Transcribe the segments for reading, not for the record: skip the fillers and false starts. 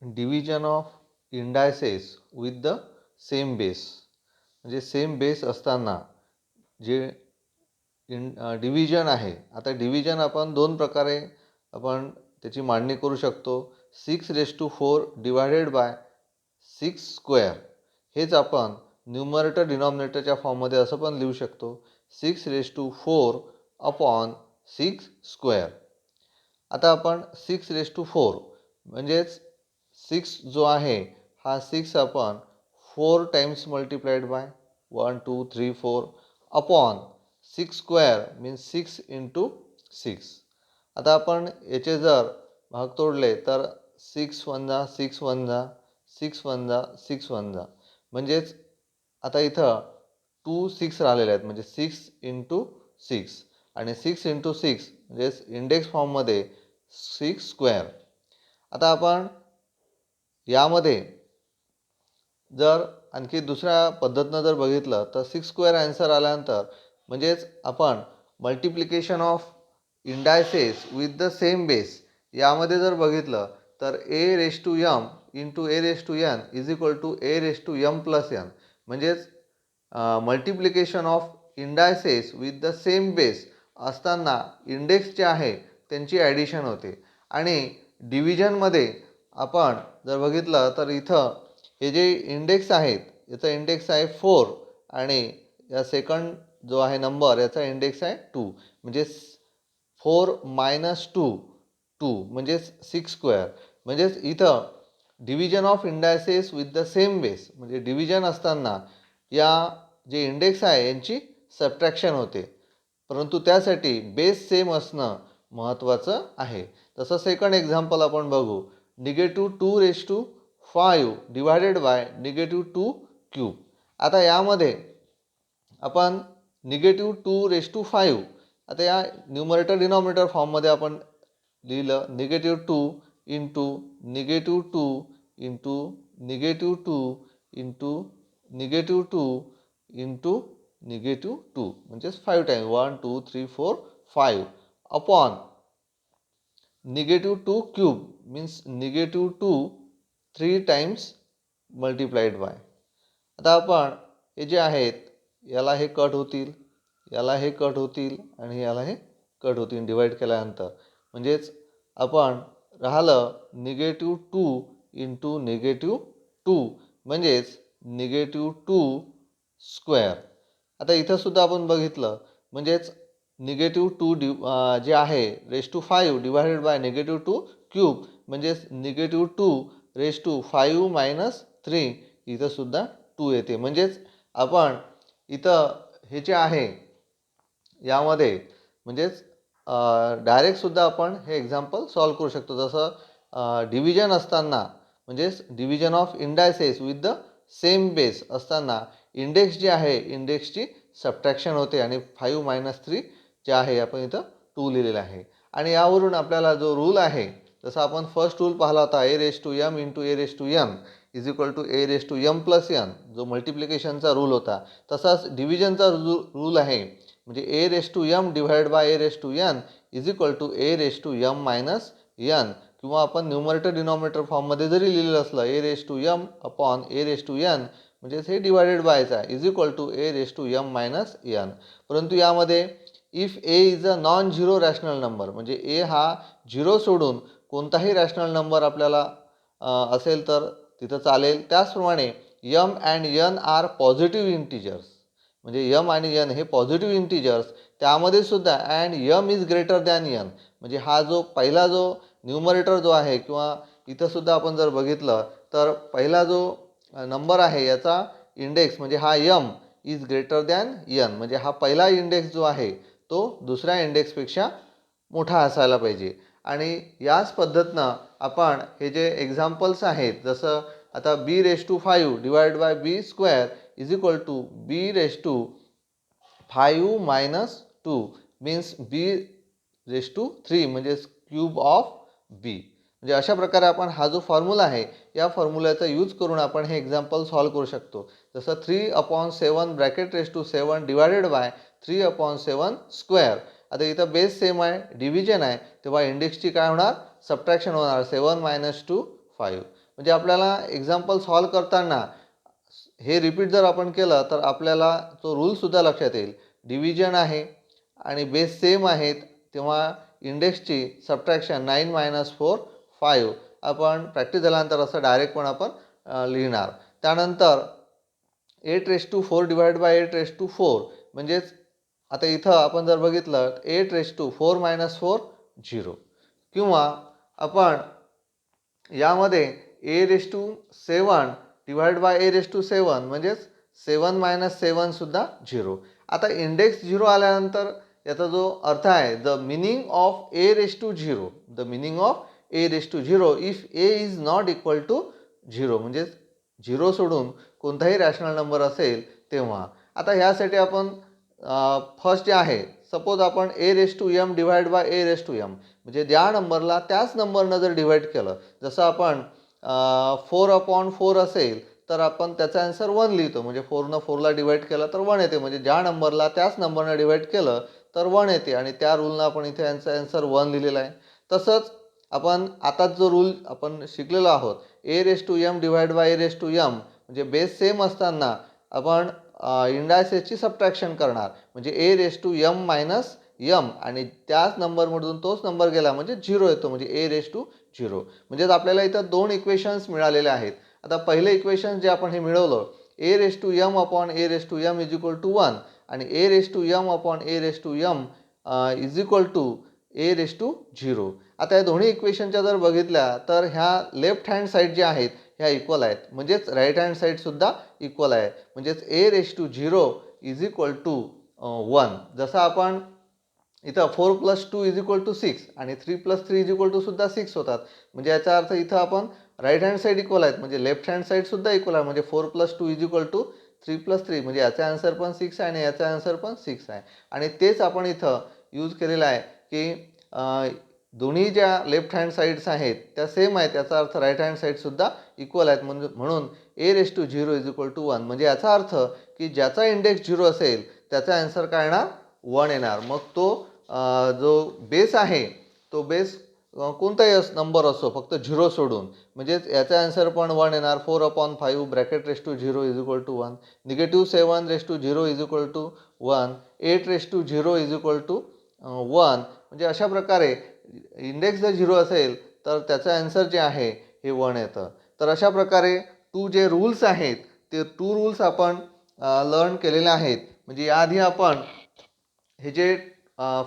Division of indices with the same base. म्हणजे same base असताना जे डिव्हिजन आहे. आता डिव्हिजन आपण दोन प्रकारे आपण त्याची मांडणी करू शकतो. 6⁴ डिवायडेड बाय 6² हेच आपण न्यूमरेटर डिनॉमिनेटरच्या फॉर्ममध्ये असं पण लिहू शकतो. 6⁴ अपॉन 6². आता आपण 6⁴ म्हणजेच 6 जो आहे हा 6 आपण 4 times multiplied by 1 2 3 4 upon 6² means 6 into 6. आता आपण याचे जर भाग तोडले तर 6 1 जा 6 1 जा 6 1 जा 6 1 जा म्हणजेच आता इथं 2 6 राहिलेले आहेत म्हणजे 6 इंटू 6 आणि 6 इंटू 6 म्हणजेच इंडेक्स फॉर्ममध्ये 6². आता आपण यामध्ये जर आणखी दुसऱ्या पद्धतीनं जर बघितलं तर 6² आन्सर आल्यानंतर म्हणजेच आपण multiplication of indices with the same base यामध्ये जर बघितलं तर a⁴m into a⁴n is equal to a⁴m plus n म्हणजेच multiplication of indices with the same base असताना इंडेक्स जे आहे त्यांची ॲडिशन होते. आणि डिव्हिजनमध्ये आपण जर बघितलं तर इथं हे जे इंडेक्स आहेत याचा इंडेक्स आहे 4 आणि या सेकंड जो आहे नंबर याचा इंडेक्स आहे 2 म्हणजे 4 - 2 2 म्हणजेच 6² म्हणजेच इथं division of indices with the same base म्हणजे डिव्हिजन असताना या जे इंडेक्स आहे यांची सबट्रॅक्शन होते. परंतु त्यासाठी बेस सेम असणं महत्त्वाचं आहे. तसं सेकंड एक्झाम्पल आपण बघू. -2⁵ डिवायडेड बाय -2³ आता यामध्ये आपण -2⁵ आता या न्यूमरेटर डिनॉमिनेटर फॉर्ममध्ये आपण लिहिलं -2 इंटू -2 इंटू -2 इंटू -2 इंटू -2 म्हणजेच 5 times 1 2 3 4 5 upon -2³ means -2 3 times multiplied by. आता आपण हे जे आहेत याला हे कट होतील, याला हे कट होतील आणि याला हे कट होतील डिवाइड केल्यानंतर म्हणजेच आपण राहिलं -2 इंटू -2 म्हणजेच -2². आता इथं सुद्धा आपण बघितलं म्हणजेच -2 जे आहे ⁵ डिवायडेड बाय -2³ म्हणजेच -2⁵ - 3 इथं सुद्धा 2 येते. म्हणजेच आपण इथं हे जे आहे यामध्ये म्हणजेच डायरेक्टसुद्धा आपण हे एक्झाम्पल सॉल्व करू शकतो. जसं डिव्हिजन असताना म्हणजेच division of indices with the same base असताना इंडेक्स जे आहे इंडेक्सची सबट्रॅक्शन होते आणि 5 - 3 जे आहे आपण इथं 2 लिहिलेलं आहे. आणि यावरून आपल्याला जो रूल आहे जसं आपण फर्स्ट रूल पाहिला होता a⁴m into a⁴n is equal to a⁴m plus n जो मल्टिप्लिकेशनचा रूल होता तसाच डिव्हिजनचा रूल आहे म्हणजे a⁴m divide by a⁴n is equal to a⁴m - n किंवा आपण न्यूमरेटर डिनॉमिनेटर फॉर्ममध्ये जरी लिहिलेलं असलं a⁴m अपॉन a⁴n म्हणजेच हे डिवायडेड बायचा is equal to a⁴m - n. परंतु यामध्ये if a is a non zero rational number म्हणजे a हा झिरो सोडून कोणताही रॅशनल नंबर आपल्याला असेल तर तिथं चालेल. त्याचप्रमाणे m and n are positive integers म्हणजे m आणि n हे पॉझिटिव्ह इंटिजर्स त्यामध्ये सुद्धा and m is greater than n म्हणजे हा जो पहिला जो न्यूमरेटर जो आहे किंवा इथं सुद्धा आपण जर बघितलं तर पहिला जो नंबर आहे याचा इंडेक्स म्हणजे हा m is greater than n म्हणजे हा पहिला इंडेक्स जो आहे तो दुसऱ्या इंडेक्सपेक्षा मोठा असायला पाहिजे. आणि याच पद्धतीनं आपण हे जे एक्झाम्पल्स आहेत जसं आता b⁵ divide by b² is equal to b⁵ - 2 means b⁵ म्हणजेच क्यूब ऑफ b. म्हणजे अशा प्रकारे आपण हा जो फॉर्म्युला आहे या फॉर्म्युल्याचा यूज करून आपण हे एक्झाम्पल सॉल्व करू शकतो. जसं 3/7 (7) डिवायडेड बाय 3/7². आता इथं बेस सेम आहे डिव्हिजन आहे तेव्हा इंडेक्सची काय होणार सबट्रॅक्शन होणार 7 - 2 5 म्हणजे आपल्याला एक्झाम्पल सॉल्व करताना हे रिपीट जर आपण केलं तर आपल्याला तो रूलसुद्धा लक्षात येईल. डिव्हिजन आहे आणि बेस सेम आहेत, तेव्हा इंडेक्सची सबट्रॅक्शन 9 - 4 5 आपण प्रॅक्टिस झाल्यानंतर असं डायरेक्ट पण आपण लिहिणार. त्यानंतर 8⁴ डिवाइड बाय 8⁴ म्हणजेच आता इथं आपण जर बघितलं 8⁴ - 4 0 किंवा आपण यामध्ये a⁷ डिवाइड बाय a⁷ म्हणजेच 7 - 7 सुद्धा 0. आता इंडेक्स 0 आल्यानंतर याचा जो अर्थ आहे the meaning of a⁴, the meaning of a⁴ if a is not equal to 0 म्हणजेच 0 सोडून कोणताही रॅशनल नंबर असेल तेव्हा. आता ह्यासाठी आपण फर्स्ट जे आहे, सपोज आपण a⁻m डिवाइड बाय a⁻m म्हणजे ज्या नंबरला त्याच नंबरनं जर डिवाइड केलं, जसं आपण 4/4 असेल तर आपण त्याचा आन्सर 1 लिहितो. म्हणजे 4नं 4ला डिवाइड केलं तर 1 येते. म्हणजे ज्या नंबरला त्याच नंबरनं डिवाइड केलं तर 1 येते आणि त्या रूलनं आपण इथे यांचा आन्सर 1 लिहिलेला आहे. तसंच आपण आताच जो रूल आपण शिकलेलो आहोत a⁻m डिवाइड बाय a⁻m म्हणजे बेस सेम असताना आपण इंडायसेसची सबट्रॅक्शन करणार. म्हणजे a⁻m - m आणि त्याच नंबरमधून तोच नंबर गेला म्हणजे 0 येतो. म्हणजे a⁻0 म्हणजेच आपल्याला इथं 2 इक्वेशन्स मिळालेले आहेत. आता पहिले इक्वेशन जे आपण हे मिळवलं a⁻m/a⁻m इज इक्वल टू 1 आणि a⁻m/a⁻m is equal to a⁻0. आता या दोन्ही इक्वेशनच्या जर बघितल्या तर ह्या लेफ्ट हँड साईड ज्या आहेत ह्या इक्वल आहेत. म्हणजेच राईट हँड साईडसुद्धा इक्वल आहे. म्हणजेच a⁻0 इज इक्वल टू 1. जसं आपण इथं 4 + 2 इज इक्वल टू 6 आणि 3 + 3 इज इक्वल टू सुद्धा 6 होतात. म्हणजे याचा अर्थ इथं आपण राईट हँड साईड इक्वल आहेत म्हणजे लेफ्ट हँड साईड सुद्धा इक्वल आहे. म्हणजे 4 + 2 इज इक्वल टू 3 + 3 म्हणजे याचा आन्सर पण 6 आहे आणि याचा आन्सर पण 6 आहे. आणि तेच आपण इथं यूज केलेलं आहे की दोन्ही ज्या लेफ्ट हँड साईड्स आहेत त्या सेम आहेत. याचा अर्थ राईट हँड साईडसुद्धा इक्वल आहेत. म्हणून a⁻0 इज इक्वल टू 1 म्हणजे याचा अर्थ की ज्याचा इंडेक्स 0 असेल त्याचा आन्सर काय येणार 1 येणार. मग तो जो बेस आहे तो बेस कोणताही नंबर असो फक्त 0 सोडून. म्हणजेच याचा आन्सर पण 1 येणार. 4/5 (0 is equal to 1) -7/0 is equal to 1 8/0 is equal to 1. म्हणजे अशा प्रकारे इंडेक्स जर 0 असेल तर त्याचं आन्सर जे आहे हे 1 येतं. तर अशा प्रकारे 2 जे रूल्स आहेत ते 2 रूल्स आपण लर्न केलेले आहेत. म्हणजे याआधी आपण हे जे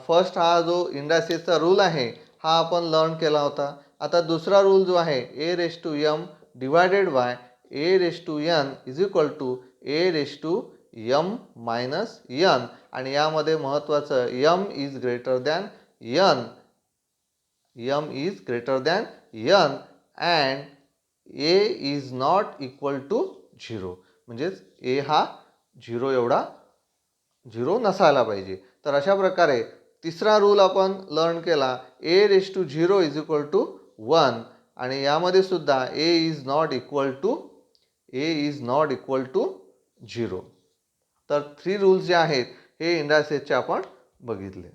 फर्स्ट हा जो इंडायसेसचा रूल आहे हा आपण लर्न केला होता. आता दुसरा रूल जो आहे a⁻m divided by a⁻n is equal to a⁻m - n आणि यामध्ये महत्त्वाचं m is greater than n and a is not equal to 0 म्हणजेच a हा 0 एवढा 0 नसायला पाहिजे. तर अशा प्रकारे तिसरा रूल आपण लर्न केला a⁻0 इज इक्वल टू 1 आणि यामध्ये सुद्धा a is not equal to 0. तर 3 रूल्स जे आहेत हे इंडायसेसचे आपण बघितले.